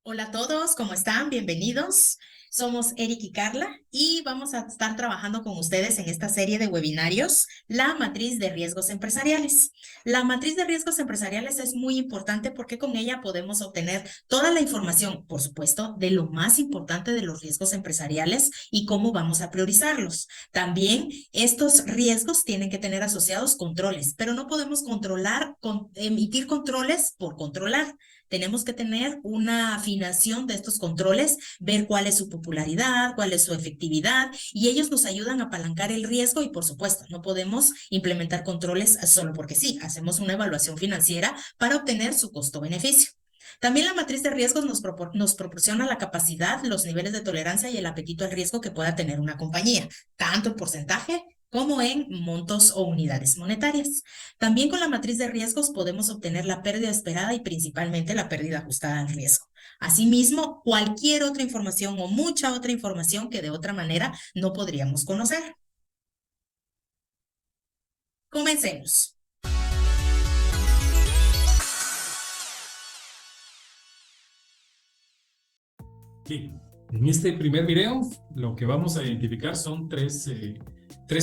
Hola a todos, ¿cómo están? Bienvenidos. Somos Eric y Carla y vamos a estar trabajando con ustedes en esta serie de webinarios, la matriz de riesgos empresariales. La matriz de riesgos empresariales es muy importante porque con ella podemos obtener toda la información, por supuesto, de lo más importante de los riesgos empresariales y cómo vamos a priorizarlos. También estos riesgos tienen que tener asociados controles, pero no podemos emitir controles por controlar. Tenemos que tener una afinación de estos controles, ver cuál es su popularidad, cuál es su efectividad, y ellos nos ayudan a apalancar el riesgo y, por supuesto, no podemos implementar controles solo porque sí. Hacemos una evaluación financiera para obtener su costo-beneficio. También la matriz de riesgos nos proporciona la capacidad, los niveles de tolerancia y el apetito al riesgo que pueda tener una compañía, tanto en porcentaje como en montos o unidades monetarias. También con la matriz de riesgos podemos obtener la pérdida esperada y principalmente la pérdida ajustada al riesgo. Asimismo, cualquier otra información o mucha otra información que de otra manera no podríamos conocer. Comencemos. Bien, en este primer video lo que vamos a identificar son tres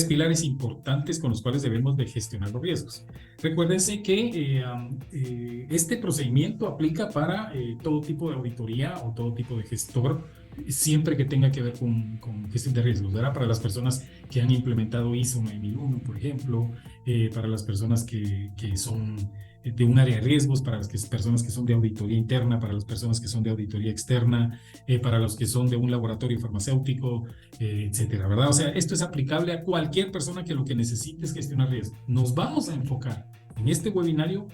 pilares importantes con los cuales debemos de gestionar los riesgos. Recuérdense que este procedimiento aplica para todo tipo de auditoría o todo tipo de gestor, siempre que tenga que ver con gestión de riesgos, ¿verdad? Para las personas que han implementado ISO 9001, por ejemplo, para las personas que son de un área de riesgos, para las personas que son de auditoría interna, para las personas que son de auditoría externa, para los que son de un laboratorio farmacéutico, etcétera, ¿verdad? O sea, esto es aplicable a cualquier persona que lo que necesite es gestionar riesgo. Nos vamos a enfocar en este webinario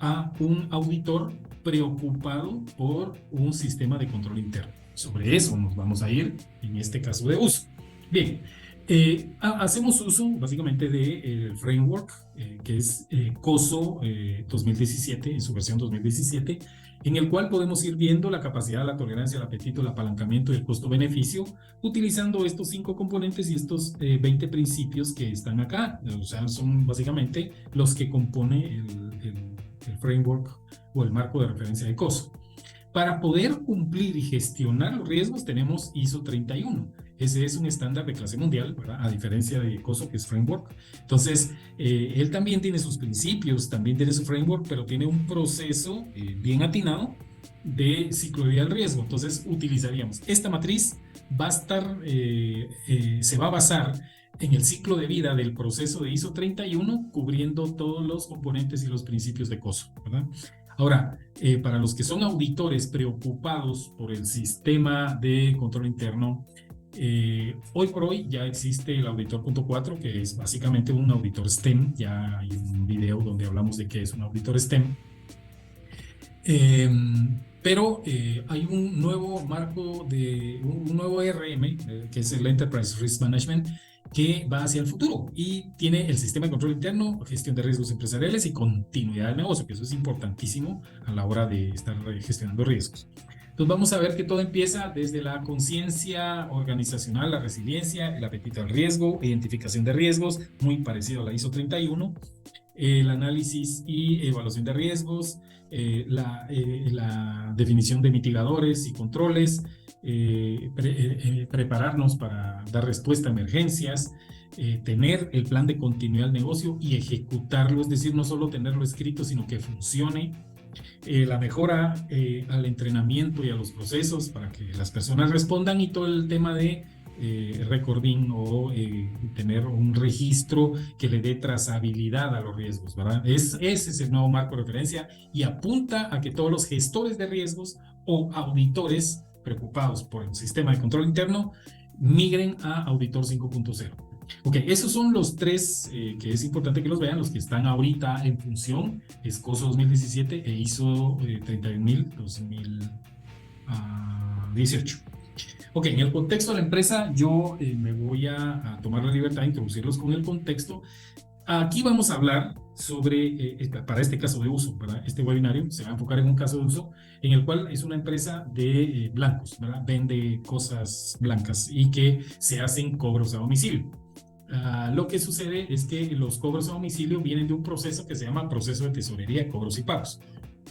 a un auditor preocupado por un sistema de control interno. Sobre eso nos vamos a ir en este caso de uso. Bien, hacemos uso básicamente del framework que es COSO 2017, en su versión 2017, en el cual podemos ir viendo la capacidad, la tolerancia, el apetito, el apalancamiento y el costo-beneficio, utilizando estos 5 componentes y estos 20 principios que están acá. O sea, son básicamente los que compone el framework o el marco de referencia de COSO. Para poder cumplir y gestionar los riesgos tenemos ISO 31. Ese es un estándar de clase mundial, ¿verdad? A diferencia de COSO, que es framework. Entonces, él también tiene sus principios, también tiene su framework, pero tiene un proceso bien atinado de ciclo de vida del riesgo. Entonces, utilizaríamos esta matriz, va a estar, se va a basar en el ciclo de vida del proceso de ISO 31, cubriendo todos los componentes y los principios de COSO, ¿verdad? Ahora, para los que son auditores preocupados por el sistema de control interno, hoy por hoy ya existe el auditor punto 4, que es básicamente un auditor STEM. Ya hay un video donde hablamos de qué es un auditor STEM. Pero hay un nuevo marco, un nuevo ERM, que es el Enterprise Risk Management, que va hacia el futuro y tiene el sistema de control interno, gestión de riesgos empresariales y continuidad del negocio, que eso es importantísimo a la hora de estar gestionando riesgos. Entonces vamos a ver que todo empieza desde la conciencia organizacional, la resiliencia, el apetito al riesgo, identificación de riesgos, muy parecido a la ISO 31, el análisis y evaluación de riesgos, la definición de mitigadores y controles, prepararnos para dar respuesta a emergencias, tener el plan de continuidad del negocio y ejecutarlo, es decir, no solo tenerlo escrito, sino que funcione, la mejora al entrenamiento y a los procesos para que las personas respondan, y todo el tema de recording o tener un registro que le dé trazabilidad a los riesgos, ¿verdad? Ese es el nuevo marco de referencia y apunta a que todos los gestores de riesgos o auditores preocupados por el sistema de control interno migren a Auditor 5.0. Ok, esos son los tres que es importante que los vean, los que están ahorita en función, es COSO 2017 e ISO 31000 2018. Ok, en el contexto de la empresa yo me voy a tomar la libertad de introducirlos con el contexto. Aquí vamos a hablar sobre, para este caso de uso, ¿verdad? Este webinario se va a enfocar en un caso de uso en el cual es una empresa de blancos, ¿verdad? Vende cosas blancas y que se hacen cobros a domicilio. Lo que sucede es que los cobros a domicilio vienen de un proceso que se llama proceso de tesorería, cobros y pagos.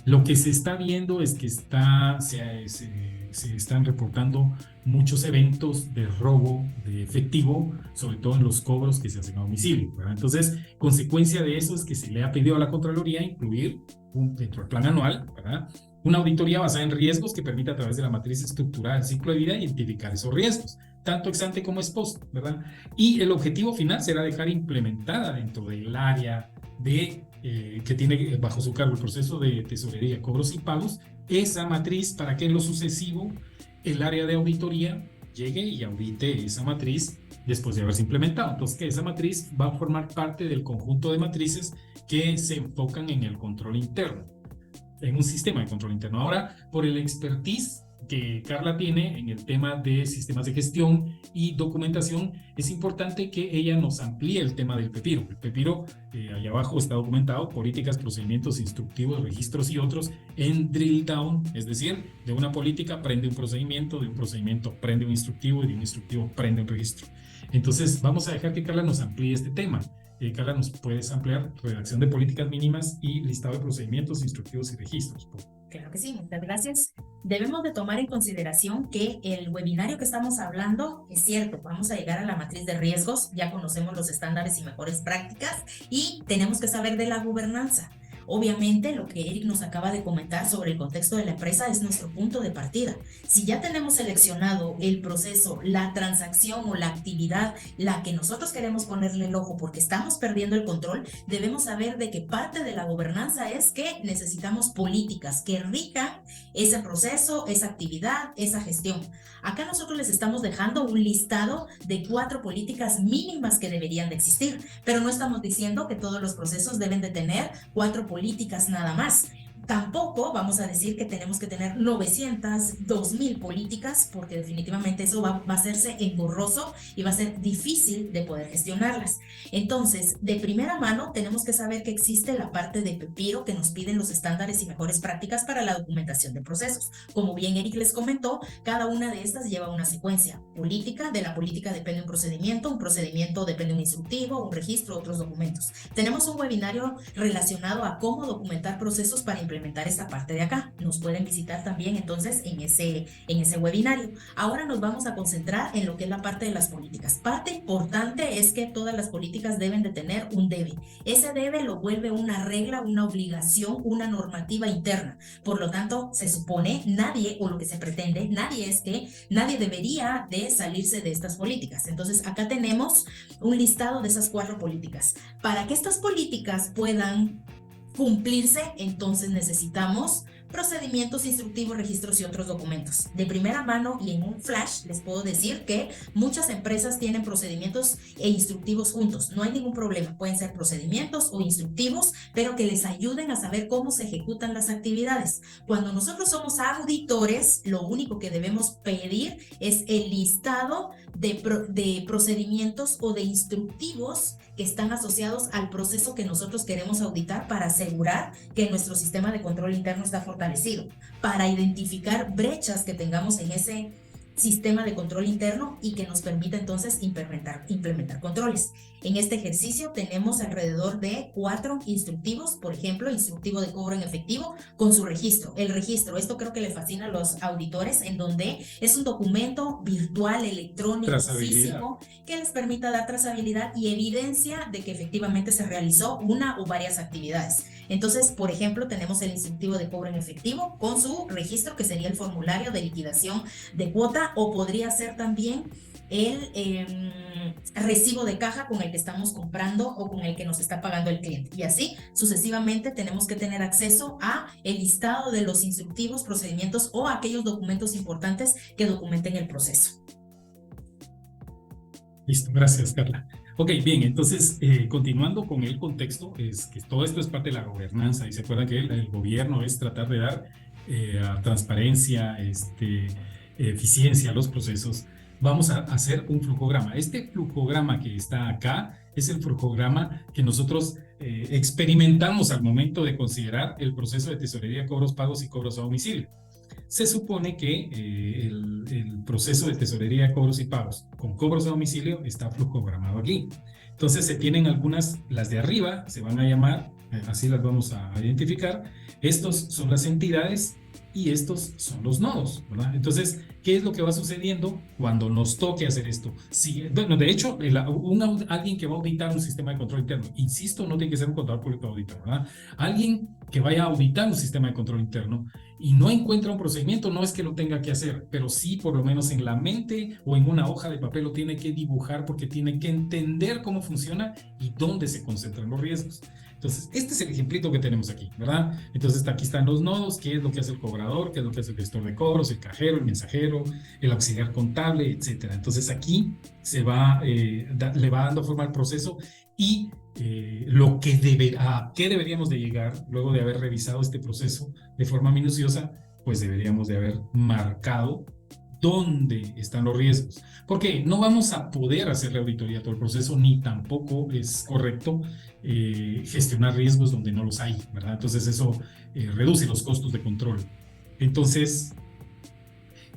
Lo que se está viendo es que se están reportando muchos eventos de robo de efectivo, sobre todo en los cobros que se hacen a domicilio, ¿verdad? Entonces, consecuencia de eso es que se le ha pedido a la Contraloría incluir dentro del plan anual, ¿verdad?, una auditoría basada en riesgos que permita a través de la matriz estructurada del ciclo de vida identificar esos riesgos, tanto ex ante como ex post, ¿verdad? Y el objetivo final será dejar implementada dentro del área que tiene bajo su cargo el proceso de tesorería, cobros y pagos, esa matriz para que en lo sucesivo el área de auditoría llegue y audite esa matriz después de haberse implementado. Entonces, que esa matriz va a formar parte del conjunto de matrices que se enfocan en el control interno, en un sistema de control interno. Ahora, por el expertise que Carla tiene en el tema de sistemas de gestión y documentación, es importante que ella nos amplíe el tema del PEPIRO. El PEPIRO, allá abajo está documentado: políticas, procedimientos, instructivos, registros y otros en drill down, es decir, de una política prende un procedimiento, de un procedimiento prende un instructivo y de un instructivo prende un registro. Entonces, vamos a dejar que Carla nos amplíe este tema. Carla, ¿nos puedes ampliar redacción de políticas mínimas y listado de procedimientos, instructivos y registros? Claro que sí, muchas gracias. Debemos de tomar en consideración que el webinario que estamos hablando es cierto, vamos a llegar a la matriz de riesgos, ya conocemos los estándares y mejores prácticas y tenemos que saber de la gobernanza. Obviamente, lo que Eric nos acaba de comentar sobre el contexto de la empresa es nuestro punto de partida. Si ya tenemos seleccionado el proceso, la transacción o la actividad, la que nosotros queremos ponerle el ojo porque estamos perdiendo el control, debemos saber de que parte de la gobernanza es que necesitamos políticas que rijan ese proceso, esa actividad, esa gestión. Acá nosotros les estamos dejando un listado de 4 políticas mínimas que deberían de existir, pero no estamos diciendo que todos los procesos deben de tener 4 políticas nada más. Tampoco vamos a decir que tenemos que tener 900, 2000 políticas, porque definitivamente eso va a hacerse engorroso y va a ser difícil de poder gestionarlas. Entonces, de primera mano, tenemos que saber que existe la parte de PEPIRO que nos piden los estándares y mejores prácticas para la documentación de procesos. Como bien Eric les comentó, cada una de estas lleva una secuencia política. De la política depende un procedimiento depende un instructivo, un registro, otros documentos. Tenemos un webinario relacionado a cómo documentar procesos para implementar esta parte de acá. Nos pueden visitar también entonces en ese webinario. Ahora nos vamos a concentrar en lo que es la parte de las políticas. Parte importante es que todas las políticas deben de tener un debe. Ese debe lo vuelve una regla, una obligación, una normativa interna. Por lo tanto, se supone nadie, o lo que se pretende, nadie debería de salirse de estas políticas. Entonces, acá tenemos un listado de esas 4 políticas. Para que estas políticas puedan cumplirse, entonces necesitamos procedimientos, instructivos, registros y otros documentos. De primera mano y en un flash les puedo decir que muchas empresas tienen procedimientos e instructivos juntos. No hay ningún problema, pueden ser procedimientos o instructivos, pero que les ayuden a saber cómo se ejecutan las actividades. Cuando nosotros somos auditores, lo único que debemos pedir es el listado de procedimientos o de instructivos que están asociados al proceso que nosotros queremos auditar para asegurar que nuestro sistema de control interno está fortalecido, para identificar brechas que tengamos en ese sistema de control interno y que nos permita entonces implementar controles. En este ejercicio tenemos alrededor de 4 instructivos, por ejemplo, instructivo de cobro en efectivo con su registro. El registro, esto creo que le fascina a los auditores, en donde es un documento virtual, electrónico, físico, que les permita dar trazabilidad y evidencia de que efectivamente se realizó una o varias actividades. Entonces, por ejemplo, tenemos el instructivo de cobro en efectivo con su registro, que sería el formulario de liquidación de cuota, o podría ser también el recibo de caja con el que estamos comprando o con el que nos está pagando el cliente. Y así sucesivamente tenemos que tener acceso a el listado de los instructivos, procedimientos o aquellos documentos importantes que documenten el proceso. Listo, gracias, Carla. Ok, bien, entonces, continuando con el contexto, es que todo esto es parte de la gobernanza, y se acuerdan que el gobierno es tratar de dar transparencia, eficiencia a los procesos. Vamos a hacer un flujograma. Este flujograma que está acá es el flujograma que nosotros experimentamos al momento de considerar el proceso de tesorería, cobros, pagos y cobros a domicilio. Se supone que el proceso de tesorería, cobros y pagos con cobros a domicilio está flujogramado aquí. Entonces se tienen algunas, las de arriba se van a llamar así las vamos a identificar. Estos son las entidades y estos son los nodos, ¿verdad? Entonces, ¿qué es lo que va sucediendo cuando nos toque hacer esto? Sí, bueno, de hecho, alguien que va a auditar un sistema de control interno, insisto, no tiene que ser un contador público auditor, ¿verdad? Alguien que vaya a auditar un sistema de control interno y no encuentra un procedimiento, no es que lo tenga que hacer, pero sí por lo menos en la mente o en una hoja de papel lo tiene que dibujar porque tiene que entender cómo funciona y dónde se concentran los riesgos. Entonces, este es el ejemplito que tenemos aquí, ¿verdad? Entonces, aquí están los nodos, qué es lo que hace el cobrador, qué es lo que hace el gestor de cobros, el cajero, el mensajero, el auxiliar contable, etcétera. Entonces, aquí le va dando forma al proceso y a qué deberíamos de llegar luego de haber revisado este proceso de forma minuciosa, pues deberíamos de haber marcado dónde están los riesgos. Porque no vamos a poder hacer la auditoría a todo el proceso, ni tampoco es correcto gestionar riesgos donde no los hay, ¿verdad? Entonces eso reduce los costos de control. Entonces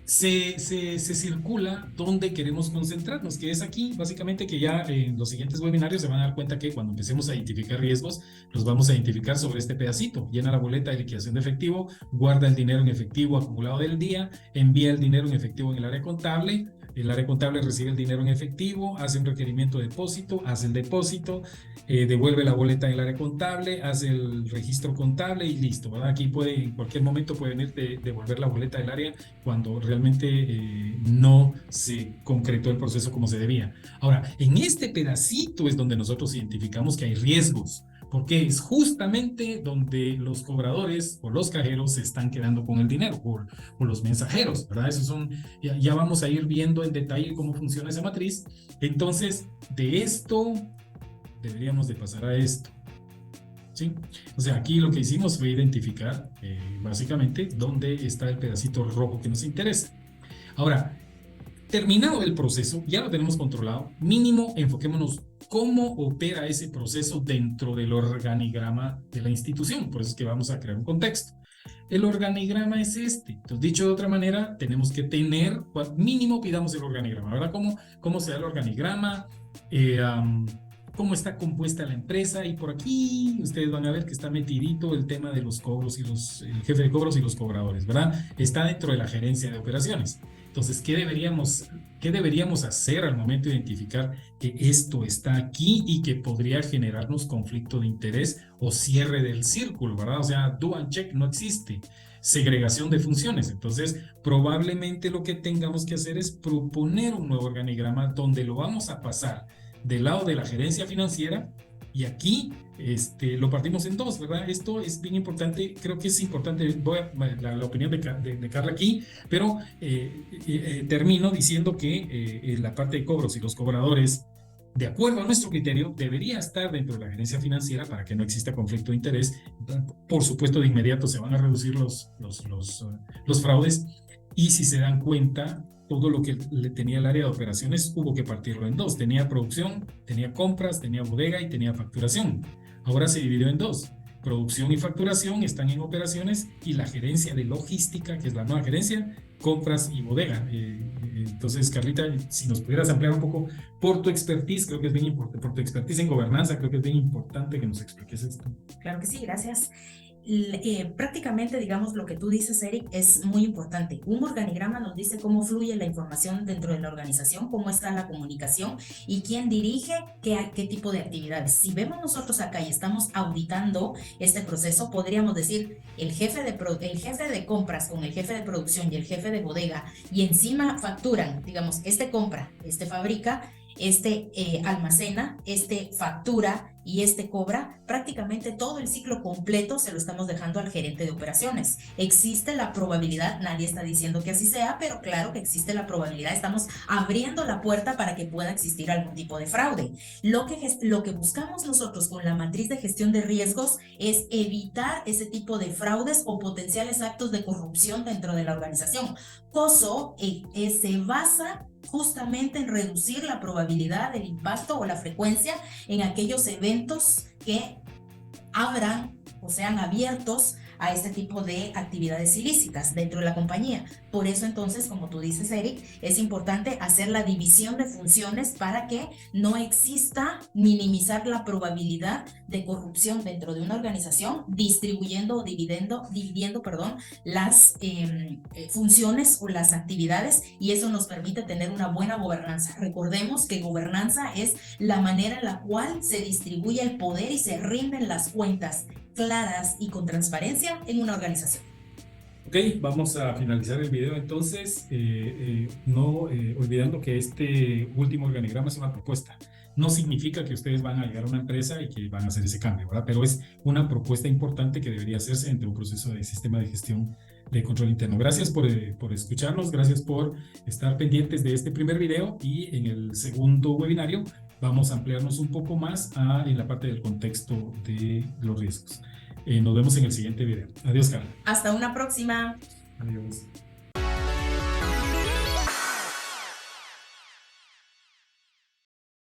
se circula dónde queremos concentrarnos, que es aquí, básicamente, que ya en los siguientes webinarios se van a dar cuenta que cuando empecemos a identificar riesgos, los vamos a identificar sobre este pedacito. Llena la boleta de liquidación de efectivo, guarda el dinero en efectivo acumulado del día, envía el dinero en efectivo en el área contable. El área contable recibe el dinero en efectivo, hace un requerimiento de depósito, hace el depósito, devuelve la boleta en el área contable, hace el registro contable y listo, ¿verdad? Aquí en cualquier momento puede venir devolver la boleta del área cuando realmente no se concretó el proceso como se debía. Ahora, en este pedacito es donde nosotros identificamos que hay riesgos, porque es justamente donde los cobradores o los cajeros se están quedando con el dinero, o los mensajeros, ¿verdad? Esos son, ya vamos a ir viendo en detalle cómo funciona esa matriz. Entonces, de esto deberíamos de pasar a esto, ¿sí? O sea, aquí lo que hicimos fue identificar básicamente dónde está el pedacito rojo que nos interesa. Ahora, terminado el proceso, ya lo tenemos controlado, mínimo enfoquémonos cómo opera ese proceso dentro del organigrama de la institución. Por eso es que vamos a crear un contexto. El organigrama es este. Entonces, dicho de otra manera, tenemos que tener, mínimo pidamos el organigrama, ¿verdad? ¿Cómo se da el organigrama? Cómo está compuesta la empresa, y por aquí ustedes van a ver que está metidito el tema de los cobros y el jefe de cobros y los cobradores, ¿verdad? Está dentro de la gerencia de operaciones. Entonces, ¿qué deberíamos hacer al momento de identificar que esto está aquí y que podría generarnos conflicto de interés o cierre del círculo, ¿verdad? O sea, do and check no existe. Segregación de funciones. Entonces, probablemente lo que tengamos que hacer es proponer un nuevo organigrama donde lo vamos a pasar del lado de la gerencia financiera, y aquí lo partimos en dos, ¿verdad? Esto es bien importante, creo que es importante, la opinión de Carla aquí, pero termino diciendo que la parte de cobros y los cobradores, de acuerdo a nuestro criterio, debería estar dentro de la gerencia financiera para que no exista conflicto de interés. Por supuesto, de inmediato se van a reducir los fraudes, y si se dan cuenta, todo lo que le tenía el área de operaciones hubo que partirlo en dos. Tenía producción, tenía compras, tenía bodega y tenía facturación. Ahora se dividió en dos. Producción y facturación están en operaciones, y la gerencia de logística, que es la nueva gerencia, compras y bodega. Entonces, Carlita, si nos pudieras ampliar un poco por tu expertise, creo que es bien importante, por tu expertise en gobernanza, creo que es bien importante que nos expliques esto. Claro que sí, gracias. Prácticamente, digamos, lo que tú dices, Eric, es muy importante. Un organigrama nos dice cómo fluye la información dentro de la organización, cómo está la comunicación y quién dirige qué tipo de actividades. Si vemos nosotros acá y estamos auditando este proceso, podríamos decir el jefe de compras con el jefe de producción y el jefe de bodega, y encima facturan, digamos, este compra, este fabrica, almacena, factura y cobra. Prácticamente todo el ciclo completo se lo estamos dejando al gerente de operaciones. Existe la probabilidad, nadie está diciendo que así sea, pero claro que existe la probabilidad, estamos abriendo la puerta para que pueda existir algún tipo de fraude. Lo que buscamos nosotros con la matriz de gestión de riesgos es evitar ese tipo de fraudes o potenciales actos de corrupción dentro de la organización. COSO se basa justamente en reducir la probabilidad del impacto o la frecuencia en aquellos eventos que abran o sean abiertos a este tipo de actividades ilícitas dentro de la compañía. Por eso entonces, como tú dices, Eric, es importante hacer la división de funciones para que no exista, minimizar la probabilidad de corrupción dentro de una organización, distribuyendo o dividiendo, las funciones o las actividades, y eso nos permite tener una buena gobernanza. Recordemos que gobernanza es la manera en la cual se distribuye el poder y se rinden las cuentas claras y con transparencia en una organización. Ok, vamos a finalizar el video entonces, no olvidando que este último organigrama es una propuesta. No significa que ustedes van a llegar a una empresa y que van a hacer ese cambio, ¿verdad? Pero es una propuesta importante que debería hacerse entre un proceso de sistema de gestión de control interno. Gracias por escucharnos, gracias por estar pendientes de este primer video, y en el segundo webinario vamos a ampliarnos un poco más en la parte del contexto de los riesgos. Nos vemos en el siguiente video. Adiós, Carla. Hasta una próxima. Adiós.